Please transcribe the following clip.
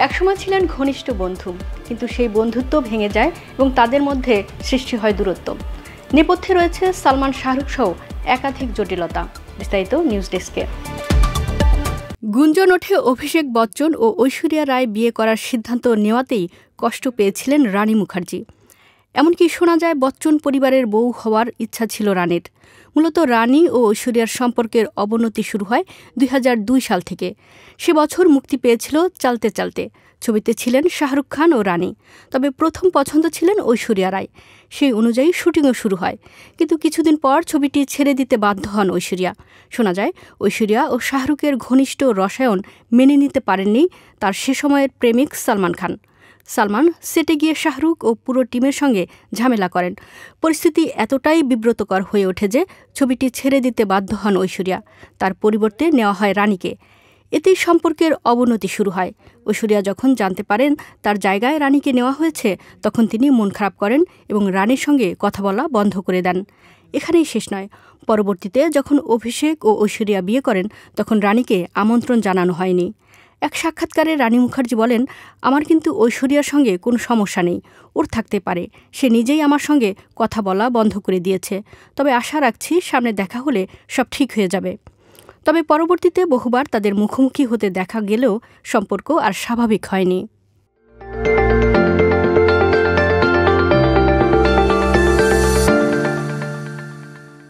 একসময় ছিলেন ঘনিষ্ঠ বন্ধু, কিন্তু সেই বন্ধুত্ব ভেঙে যায় এবং তাদের মধ্যে সৃষ্টি হয় দূরত্ব। নেপথ্যে রয়েছে সালমান শাহরুখ সহ একাধিক জটিলতা। বিস্তারিত নিউজ ডেস্কে। গুঞ্জন ওঠে অভিষেক বচ্চন ও ঐশ্বরিয়া রায় বিয়ে করার সিদ্ধান্ত নেওয়াতেই কষ্ট পেয়েছিলেন রানী মুখার্জি। এমনকি শোনা যায় বচ্চন পরিবারের বউ হওয়ার ইচ্ছা ছিল রানীর। মূলত রানী ও ঐশ্বরিয়ার সম্পর্কের অবনতি শুরু হয় ২০০২ সাল থেকে। সে বছর মুক্তি পেয়েছিল চালতে চালতে। ছবিতে ছিলেন শাহরুখ খান ও রানী। তবে প্রথম পছন্দ ছিলেন ঐশ্বরিয়া রায়। সেই অনুযায়ী শুটিংও শুরু হয়, কিন্তু কিছুদিন পর ছবিটি ছেড়ে দিতে বাধ্য হন ঐশ্বরিয়া। শোনা যায় ঐশ্বরিয়া ও শাহরুখের ঘনিষ্ঠ রসায়ন মেনে নিতে পারেননি তার সে সময়ের প্রেমিক সালমান খান। সালমান সেটে গিয়ে শাহরুখ ও পুরো টিমের সঙ্গে ঝামেলা করেন। পরিস্থিতি এতটাই বিব্রতকর হয়ে ওঠে যে ছবিটি ছেড়ে দিতে বাধ্য হন ঐশ্বরিয়া। তার পরিবর্তে নেওয়া হয় রানীকে। এতেই সম্পর্কের অবনতি শুরু হয়। ঐশ্বরিয়া যখন জানতে পারেন তার জায়গায় রানীকে নেওয়া হয়েছে, তখন তিনি মন খারাপ করেন এবং রানীর সঙ্গে কথা বলা বন্ধ করে দেন। এখানেই শেষ নয়, পরবর্তীতে যখন অভিষেক ও ঐশ্বরিয়া বিয়ে করেন, তখন রানীকে আমন্ত্রণ জানানো হয়নি। এক সাক্ষাৎকারে রানী মুখার্জি বলেন, আমার কিন্তু ঐশ্বরিয়ার সঙ্গে কোনো সমস্যা নেই, ওর থাকতে পারে। সে নিজেই আমার সঙ্গে কথা বলা বন্ধ করে দিয়েছে। তবে আশা রাখছি সামনে দেখা হলে সব ঠিক হয়ে যাবে। তবে পরবর্তীতে বহুবার তাদের মুখোমুখি হতে দেখা গেলেও সম্পর্ক আর স্বাভাবিক হয়নি।